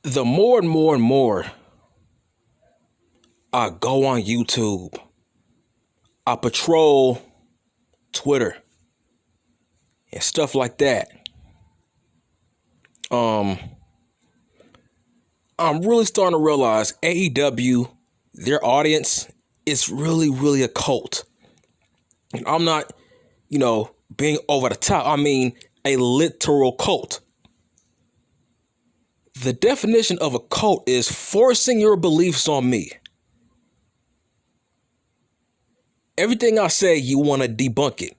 The more and more and more I go on YouTube, I patrol Twitter and stuff like that. I'm really starting to realize AEW, their audience, is really, really a cult. And I'm not, being over the top. I mean, a literal cult. The definition of a cult is forcing your beliefs on me. Everything I say, you want to debunk it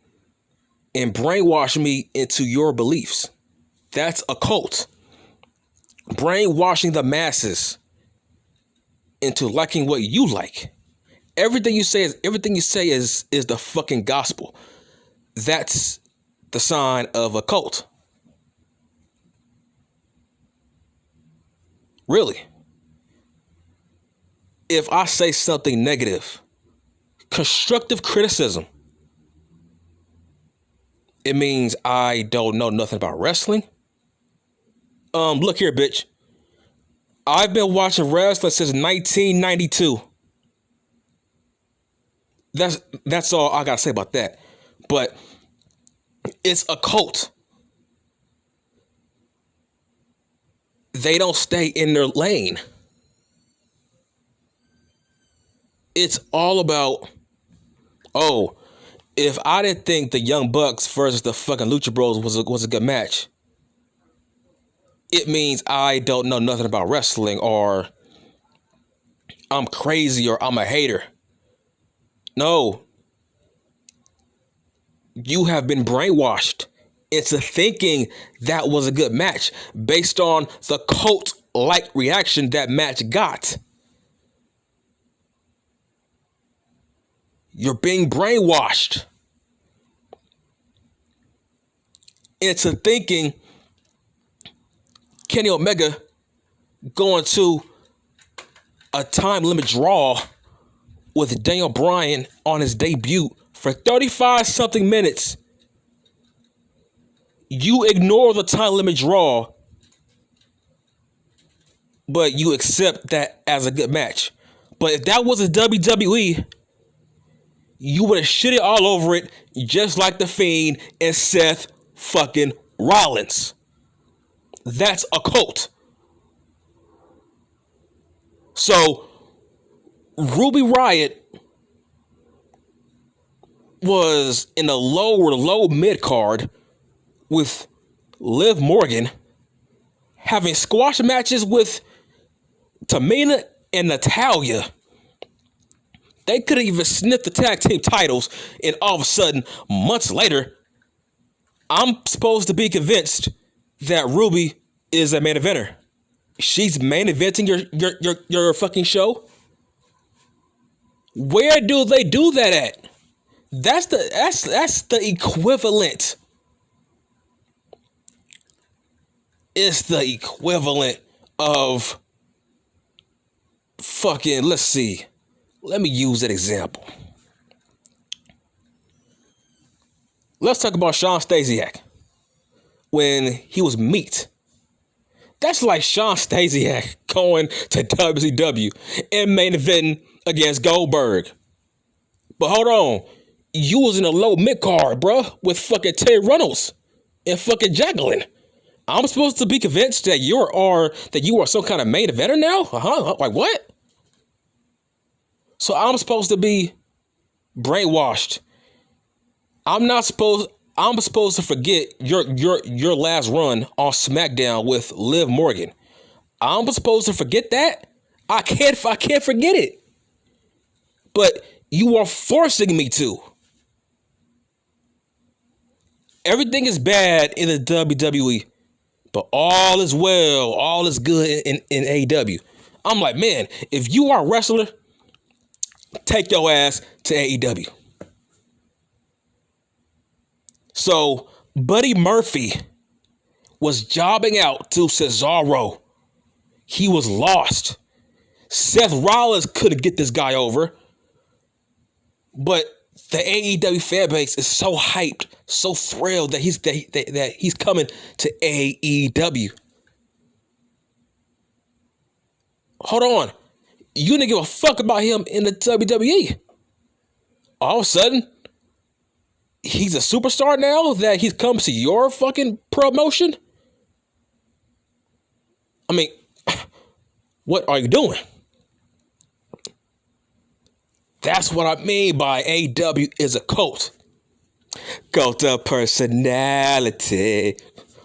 and brainwash me into your beliefs. That's a cult. Brainwashing the masses into liking what you like. Everything you say is the fucking gospel. That's the sign of a cult. Really. If I say something negative, constructive criticism, it means I don't know nothing about wrestling. Look here, bitch. I've been watching wrestling since 1992. That's all I gotta say about that. But it's a cult. They don't stay in their lane. It's all about, if I didn't think the Young Bucks versus the fucking Lucha Bros was a good match, it means I don't know nothing about wrestling, or I'm crazy, or I'm a hater. No. You have been brainwashed into thinking that was a good match based on the cult-like reaction that match got. You're being brainwashed into thinking Kenny Omega going to a time limit draw with Daniel Bryan on his debut for 35 something minutes. You ignore the time limit draw, but you accept that as a good match. But if that was a WWE, you would have shit it all over it, just like The Fiend and Seth fucking Rollins. That's a cult. So, Ruby Riott was in the low mid card with Liv Morgan, having squash matches with Tamina and Natalya. They couldn't even sniff the tag team titles, and all of a sudden, months later, I'm supposed to be convinced that Ruby is a main eventer. She's main eventing your fucking show. Where do they do that at? That's the equivalent. It's the equivalent of fucking, let's see. Let me use that example. Let's talk about Sean Stasiak when he was Meat. That's like Sean Stasiak going to WCW and main eventing against Goldberg. But hold on. You was in a low mid card, bro, with fucking Terry Runnels and fucking Jacqueline. I'm supposed to be convinced that you are some kind of main eventer now? Like what? So I'm supposed to be brainwashed. I'm supposed to forget your last run on SmackDown with Liv Morgan. I'm supposed to forget that? I can't forget it. But you are forcing me to. Everything is bad in the WWE, but all is well, all is good in AEW. I'm like, man, if you are a wrestler, take your ass to AEW. So, Buddy Murphy was jobbing out to Cesaro. He was lost. Seth Rollins couldn't get this guy over. But the AEW fan base is so hyped, so thrilled that he's coming to AEW. hold on. You didn't give a fuck about him in the WWE. All of a sudden, he's a superstar now that he's come to your fucking promotion? I mean, what are you doing? That's what I mean by AEW is a cult. Cult of personality.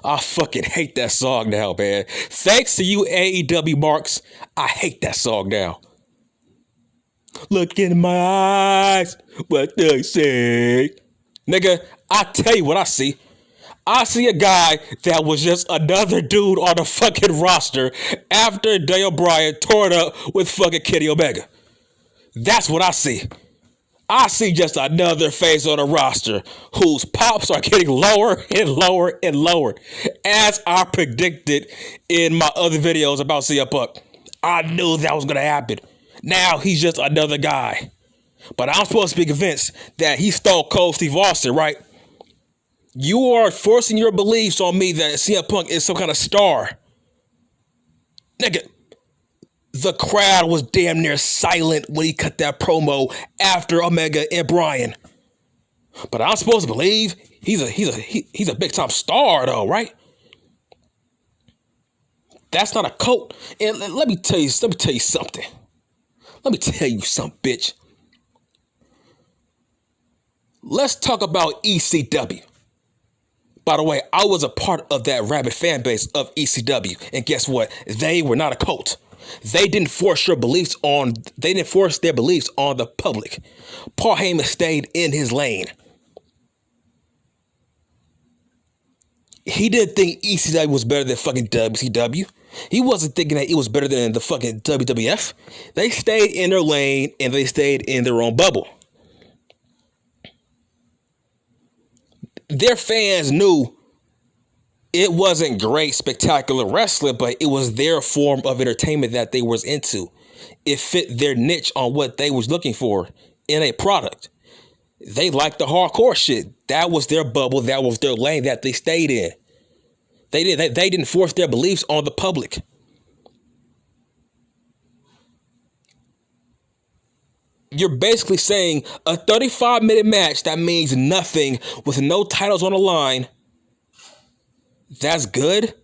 I fucking hate that song now, man. Thanks to you AEW marks, I hate that song now. Look in my eyes, what they say. Nigga, I tell you what I see. I see a guy that was just another dude on the fucking roster after Daniel Bryan tore it up with fucking Kenny Omega. That's what I see. I see just another face on the roster whose pops are getting lower and lower and lower. As I predicted in my other videos about CM Punk. I knew that was going to happen. Now he's just another guy. But I'm supposed to be convinced that he's Stone Cold Steve Austin, right? You are forcing your beliefs on me that CM Punk is some kind of star. Nigga, the crowd was damn near silent when he cut that promo after Omega and Bryan. But I'm supposed to believe he's a big time star though, right? That's not a cult. And let me tell you something. Let me tell you something, bitch. Let's talk about ECW. By the way, I was a part of that rabid fan base of ECW. And guess what? They were not a cult. They didn't force their beliefs on the public. Paul Heyman stayed in his lane. He didn't think ECW was better than fucking WCW. He wasn't thinking that it was better than the fucking WWF. They stayed in their lane and they stayed in their own bubble. Their fans knew it wasn't great, spectacular wrestling, but it was their form of entertainment that they was into. It fit their niche on what they was looking for in a product. They liked the hardcore shit. That was their bubble. That was their lane that they stayed in. They didn't force their beliefs on the public. You're basically saying a 35-minute match that means nothing with no titles on the line, that's good,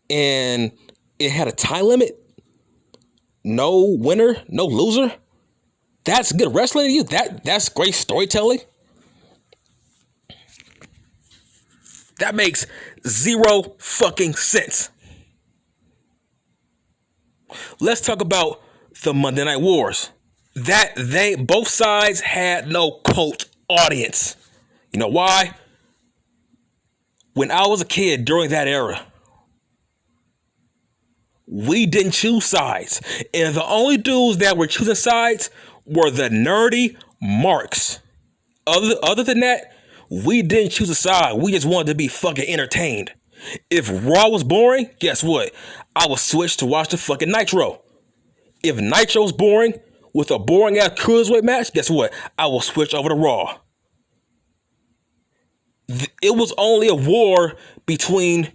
and it had a time limit, no winner, no loser. That's good wrestling to you? That's great storytelling? That makes zero fucking sense. Let's talk about the Monday Night Wars. Both sides had no cult audience. You know why? When I was a kid during that era, we didn't choose sides. And the only dudes that were choosing sides were the nerdy marks. Other than that, we didn't choose a side. We just wanted to be fucking entertained. If Raw was boring, guess what? I would switch to watch the fucking Nitro. If Nitro's boring, with a boring ass cruiserweight match, guess what? I will switch over to Raw. It was only a war between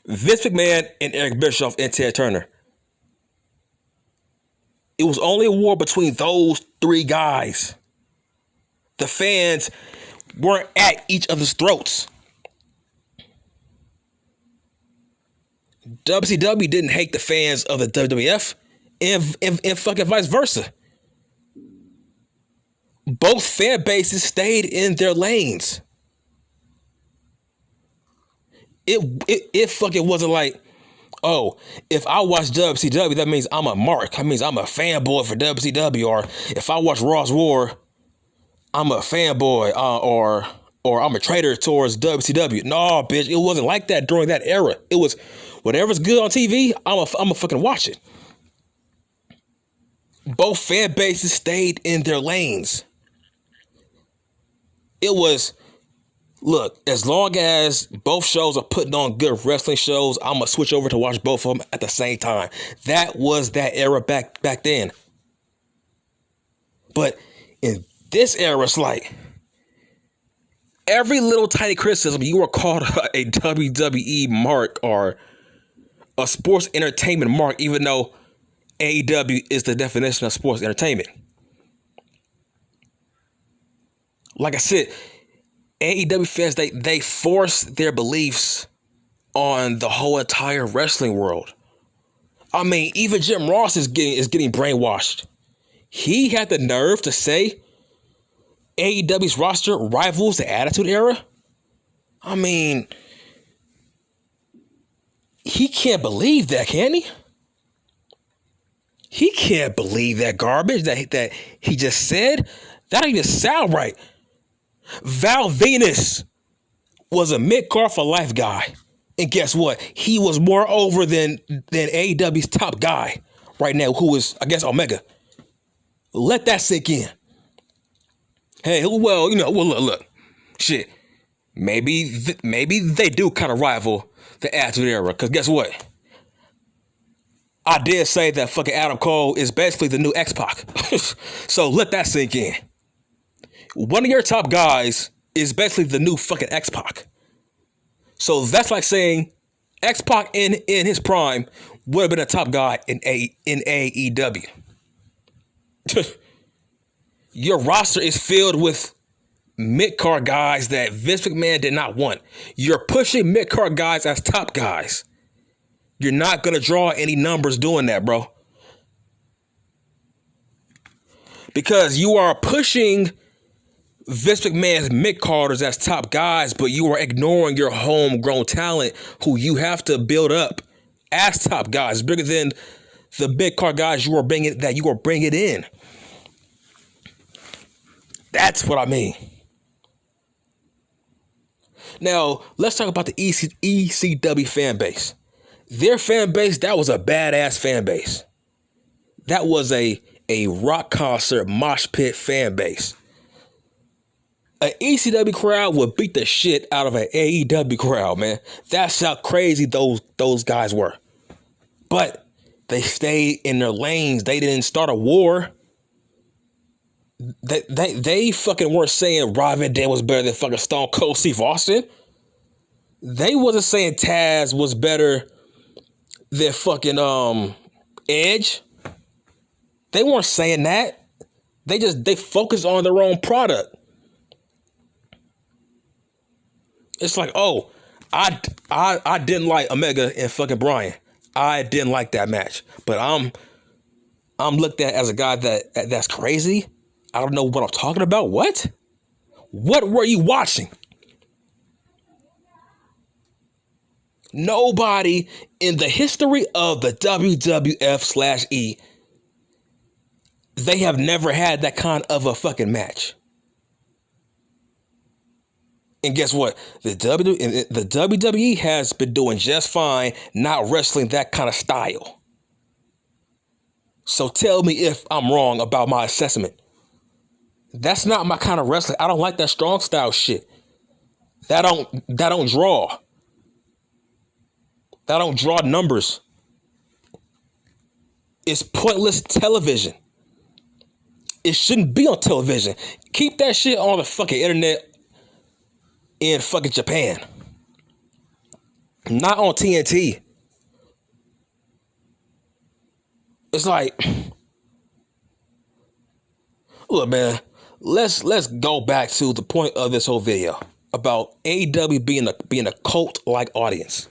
Vince McMahon and Eric Bischoff and Ted Turner. It was only a war between those three guys. The fans weren't at each other's throats. WCW didn't hate the fans of the WWF. And fucking vice versa. Both fan bases stayed in their lanes. It fucking wasn't like, oh, if I watch WCW, that means I'm a mark. That means I'm a fanboy for WCW. Or if I watch Raw's War, I'm a fanboy. Or I'm a traitor towards WCW. No, bitch, it wasn't like that during that era. It was whatever's good on TV, I'm a fucking watch it. Both fan bases stayed in their lanes. It was, look, as long as both shows are putting on good wrestling shows, I'm going to switch over to watch both of them at the same time. That was that era back then. But in this era, it's like, every little tiny criticism, you were called a WWE mark or a sports entertainment mark, even though AEW is the definition of sports entertainment. Like I said, AEW fans, they force their beliefs on the whole entire wrestling world. I mean, even Jim Ross is getting brainwashed. He had the nerve to say AEW's roster rivals the Attitude Era. I mean, he can't believe that, can he? He can't believe that garbage that he just said. That don't even sound right. Val Venus was a mid-card for life guy. And guess what? He was more over than AEW's top guy right now, who is, I guess, Omega. Let that sink in. Hey, well, look. Shit. Maybe they do kind of rival the Attitude Era. Because guess what? I did say that fucking Adam Cole is basically the new X-Pac. So let that sink in. One of your top guys is basically the new fucking X-Pac. So that's like saying X-Pac in his prime would have been a top guy in AEW. Your roster is filled with mid-card guys that Vince McMahon did not want. You're pushing mid-card guys as top guys. You're not going to draw any numbers doing that, bro. Because you are pushing Vince McMahon's mid-carders as top guys, but you are ignoring your homegrown talent who you have to build up as top guys, bigger than the mid-card guys you are bringing in. That's what I mean. Now, let's talk about the ECW fan base. Their fan base, that was a badass fan base. That was a rock concert mosh pit fan base. An ECW crowd would beat the shit out of an AEW crowd, man. That's how crazy those guys were. But they stayed in their lanes. They didn't start a war. They fucking weren't saying Rob Van Dam was better than fucking Stone Cold Steve Austin. They wasn't saying Taz was better than fucking Edge. They weren't saying that. They focused on their own product. It's like, oh, I didn't like Omega and fucking Bryan. I didn't like that match. But I'm looked at as a guy that's crazy. I don't know what I'm talking about. What? What were you watching? Nobody in the history of the WWF/E, they have never had that kind of a fucking match. And guess what? The WWE has been doing just fine not wrestling that kind of style. So tell me if I'm wrong about my assessment. That's not my kind of wrestling. I don't like that strong style shit. That don't draw. That don't draw numbers. It's pointless television. It shouldn't be on television. Keep that shit on the fucking internet in fucking Japan. Not on TNT. It's like, look, man, let's go back to the point of this whole video about AEW being a cult-like audience.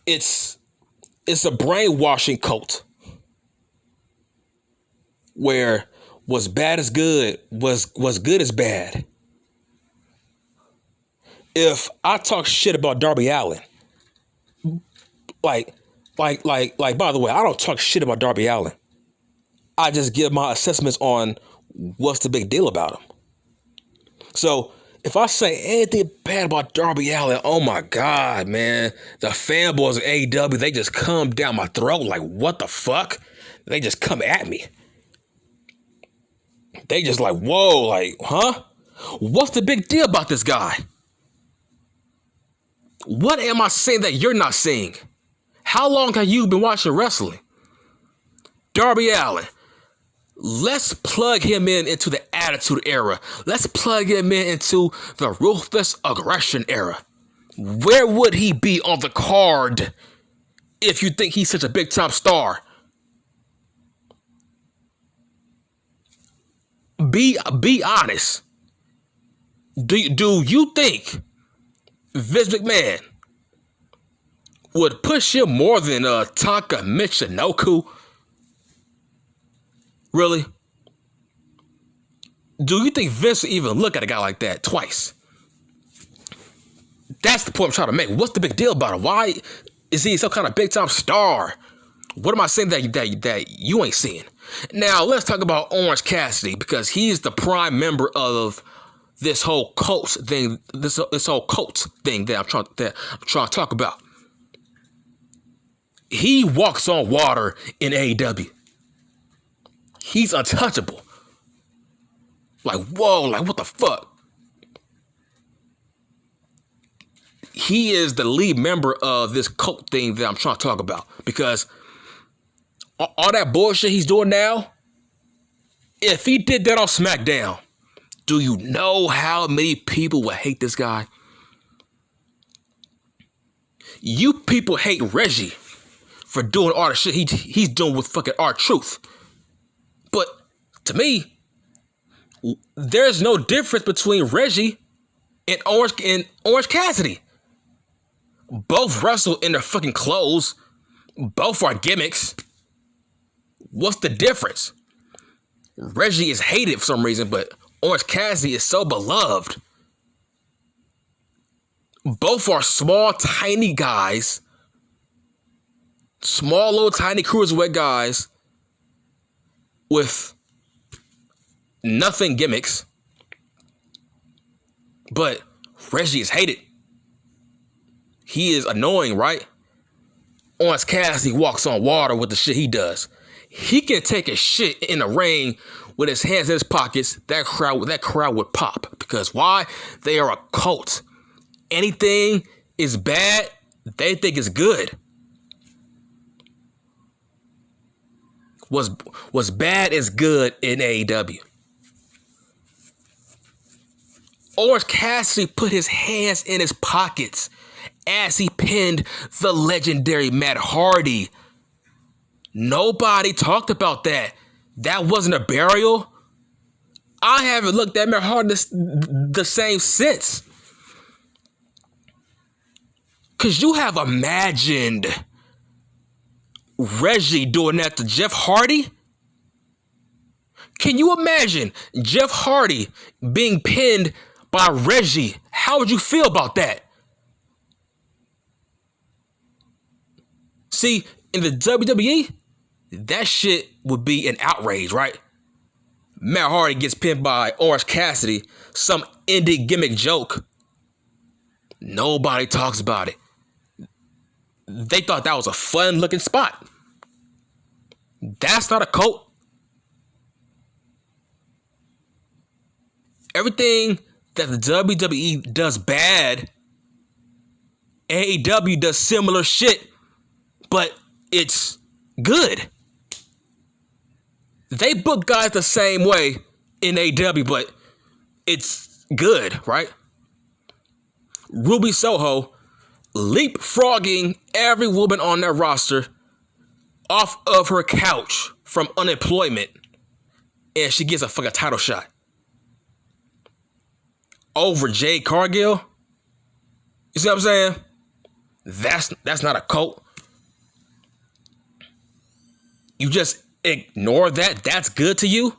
It's a brainwashing cult where what's bad is good, what's good is bad. If I talk shit about Darby Allin, like, by the way, I don't talk shit about Darby Allin. I just give my assessments on what's the big deal about him. So if I say anything bad about Darby Allin, oh my God, man, the fanboys of AEW, they just come down my throat like, what the fuck? They just come at me. They just like, whoa, like, huh? What's the big deal about this guy? What am I saying that you're not seeing? How long have you been watching wrestling? Darby Allin. Let's plug him into the Attitude Era. Let's plug him into the Ruthless Aggression Era. Where would he be on the card if you think he's such a big time star. Be honest. Do you think Vince McMahon would push him more than Taka Michinoku? Really? Do you think Vince would even look at a guy like that twice? That's the point I'm trying to make. What's the big deal about him? Why is he some kind of big time star? What am I saying that you ain't seeing? Now let's talk about Orange Cassidy, because he's the prime member of this whole cult thing. This whole cult thing that I'm trying to talk about. He walks on water in AEW. He's untouchable. Like, whoa, like what the fuck? He is the lead member of this cult thing that I'm trying to talk about, because all that bullshit he's doing now, if he did that on SmackDown, do you know how many people would hate this guy? You people hate Reggie for doing all the shit he's doing with fucking R-Truth. But to me, there's no difference between Reggie and Orange Cassidy. Both wrestle in their fucking clothes. Both are gimmicks. What's the difference? Reggie is hated for some reason, but Orange Cassidy is so beloved. Both are small, tiny guys. Small, little, tiny cruiserweight guys with nothing gimmicks. But Reggie is hated. He is annoying, right? Orange Cassidy walks on water with the shit he does. He can take a shit in the ring with his hands in his pockets. That crowd would pop. Because why? They are a cult. Anything is bad, they think is good. What's bad is good in AEW. Orange Cassidy put his hands in his pockets as he pinned the legendary Matt Hardy. Nobody talked about that. That wasn't a burial. I haven't looked at Matt Hardy the same since. Because you have imagined Reggie doing that to Jeff Hardy? Can you imagine Jeff Hardy being pinned by Reggie? How would you feel about that? See, in the WWE, that shit would be an outrage, right? Matt Hardy gets pinned by Orange Cassidy, some indie gimmick joke. Nobody talks about it. They thought that was a fun looking spot. That's not a cult. Everything that the WWE does bad, AEW does similar shit, but it's good. They book guys the same way in AEW, but it's good, right? Ruby Soho leapfrogging every woman on their roster off of her couch from unemployment, and she gets a fucking title shot over Jade Cargill. You see what I'm saying? That's not a cult. You just ignore that. That's good to you.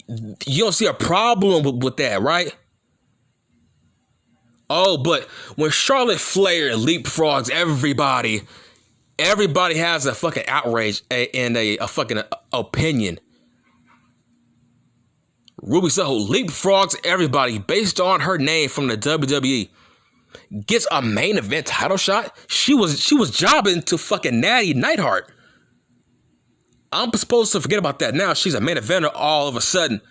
You don't see a problem with that, right? Oh, but when Charlotte Flair leapfrogs everybody has a fucking outrage and a fucking opinion. Ruby Soho leapfrogs everybody based on her name from the WWE. Gets a main event title shot. She was jobbing to fucking Natty Neidhart. I'm supposed to forget about that now. She's a main eventer all of a sudden.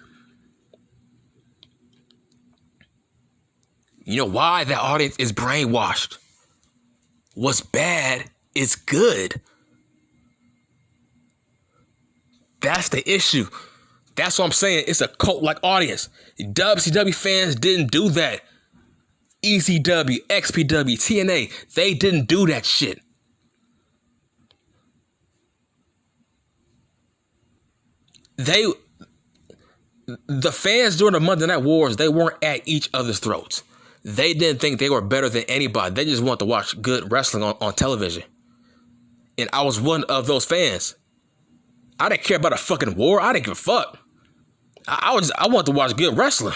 You know why? That audience is brainwashed. What's bad is good. That's the issue. That's what I'm saying. It's a cult-like audience. WCW fans didn't do that. ECW, XPW, TNA, they didn't do that shit. The fans during the Monday Night Wars, they weren't at each other's throats. They didn't think they were better than anybody. They just wanted to watch good wrestling on television. And I was one of those fans. I didn't care about a fucking war. I didn't give a fuck. I wanted to watch good wrestling.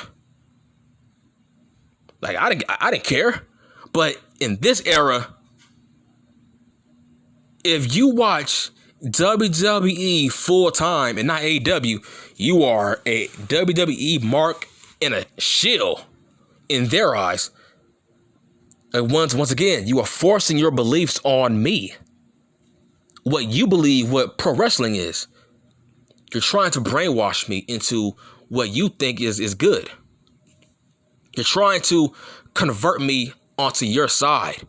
Like, I didn't care. But in this era, if you watch WWE full time and not AEW, you are a WWE mark and a shill in their eyes. And once again, you are forcing your beliefs on me. What you believe what pro wrestling is. You're trying to brainwash me into what you think is good. You're trying to convert me onto your side.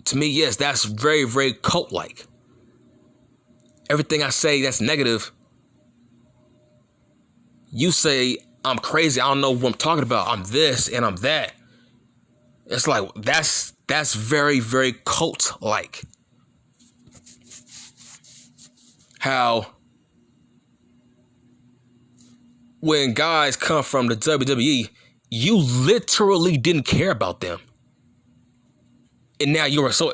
To me, yes, that's very, very cult-like. Everything I say that's negative, you say I'm crazy, I don't know what I'm talking about, I'm this and I'm that. It's like, that's very, very cult-like. How when guys come from the WWE, you literally didn't care about them. And now you are so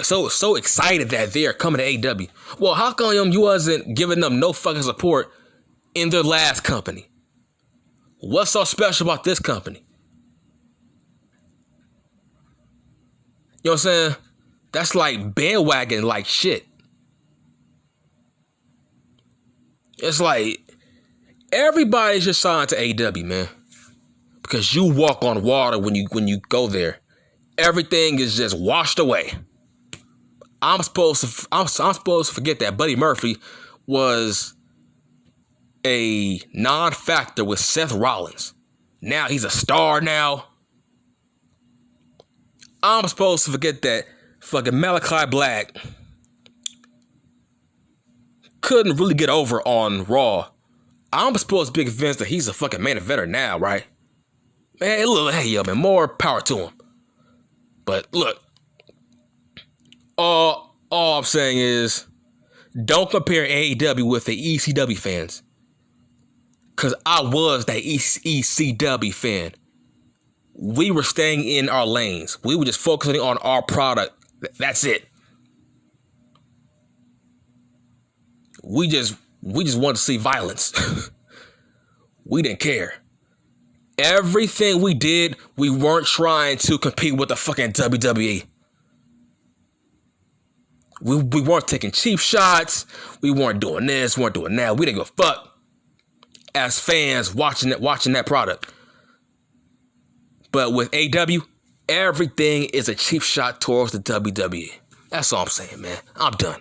excited that they're coming to AEW. Well, how come you wasn't giving them no fucking support in their last company? What's so special about this company? You know what I'm saying? That's like bandwagon like shit. It's like everybody's just signed to AEW, man. Because you walk on water when you go there. Everything is just washed away. I'm supposed to forget that Buddy Murphy was a non-factor with Seth Rollins. Now he's a star now. I'm supposed to forget that fucking Malachi Black couldn't really get over on Raw. I'm supposed to be convinced that he's a fucking main eventer now, right? Man, look, hey, yo, man, more power to him. But look, all I'm saying is, don't compare AEW with the ECW fans. Because I was that ECW fan. We were staying in our lanes. We were just focusing on our product. That's it. We just wanted to see violence. We didn't care. Everything we did, we weren't trying to compete with the fucking WWE. We weren't taking cheap shots. We weren't doing this, weren't doing that. We didn't give a fuck as fans watching that product. But with AEW, everything is a cheap shot towards the WWE. That's all I'm saying, man. I'm done.